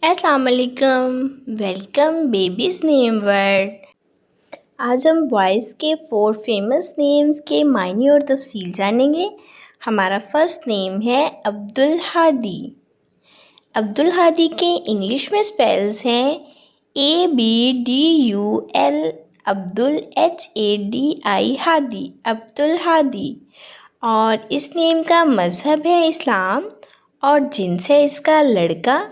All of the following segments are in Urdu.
السلام علیکم، ویلکم بیبیز نیم ورڈ۔ آج ہم بوائز کے 4 فیمس نیمز کے معنی اور تفصیل جانیں گے۔ ہمارا فرسٹ نیم ہے عبدالہادی۔ عبدالہادی کے انگلش میں سپیلز ہیں ABDUL، HADI، ہادی، عبدالہادی۔ اور اس نیم کا مذہب ہے اسلام اور جنس ہے اس کا لڑکا،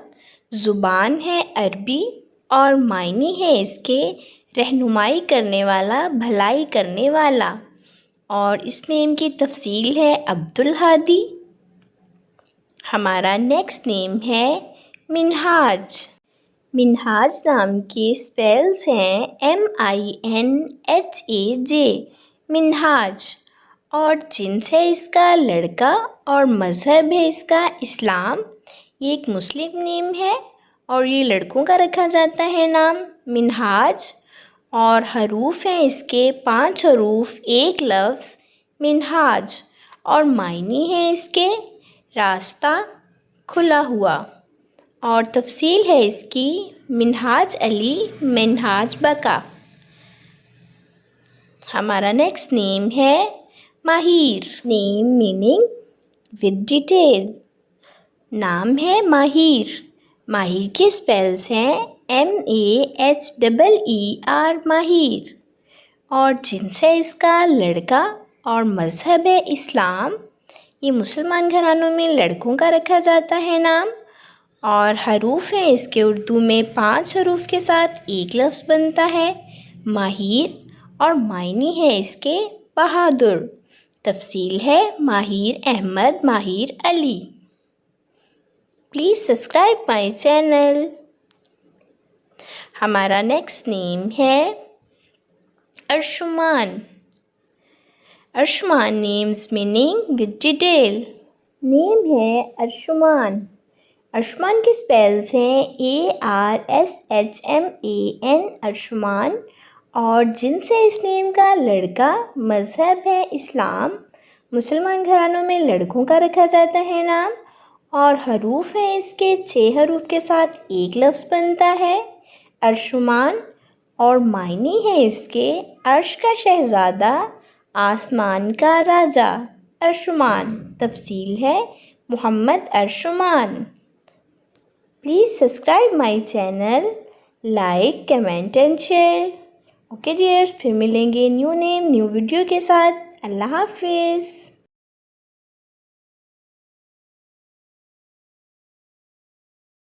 زبان ہے عربی اور معنی ہے اس کے رہنمائی کرنے والا، بھلائی کرنے والا۔ اور اس نیم کی تفصیل ہے عبدالہادی۔ ہمارا نیکسٹ نیم ہے منہاج۔ منہاج نام کے سپیلز ہیں MINHAJ، منہاج۔ اور جنس ہے اس کا لڑکا اور مذہب ہے اس کا اسلام۔ یہ ایک مسلم نیم ہے اور یہ لڑکوں کا رکھا جاتا ہے نام منہاج۔ اور حروف ہیں اس کے 5 حروف، ایک لفظ منہاج، اور معنی ہے اس کے راستہ کھلا ہوا۔ اور تفصیل ہے اس کی منہاج علی، منہاج بقا۔ ہمارا نیکسٹ نیم ہے ماہر۔ نیم میننگ ود ڈیٹیل۔ نام ہے ماہر۔ ماہر کے سپیلز ہیں MAHER، ماہر۔ اور جنس ہے اس کا لڑکا اور مذہب ہے اسلام۔ یہ مسلمان گھرانوں میں لڑکوں کا رکھا جاتا ہے نام۔ اور حروف ہیں اس کے اردو میں 5 حروف کے ساتھ ایک لفظ بنتا ہے ماہر، اور معنی ہے اس کے بہادر۔ تفصیل ہے Maher Ahmad, Maher Ali. Please subscribe my channel. ہمارا نیکسٹ نیم ہے Arshman. Arshman names meaning with detail. Name ہے ارشمان۔ ارشمان کے سپیلز ہیں ARSHMAN، ارشمان۔ اور جنس ہے اس نیم کا لڑکا، مذہب ہے اسلام۔ مسلمان گھرانوں میں لڑکوں کا رکھا جاتا ہے نام۔ اور حروف ہیں اس کے 6 حروف کے ساتھ ایک لفظ بنتا ہے ارشمان، اور معنی ہے اس کے عرش کا شہزادہ، آسمان کا راجا، ارشمان۔ تفصیل ہے Muhammad Arshman. Please subscribe my channel, like, comment and share. Okay dears, پھر ملیں گے نیو نیم، نیو ویڈیو کے ساتھ۔ اللہ حافظ۔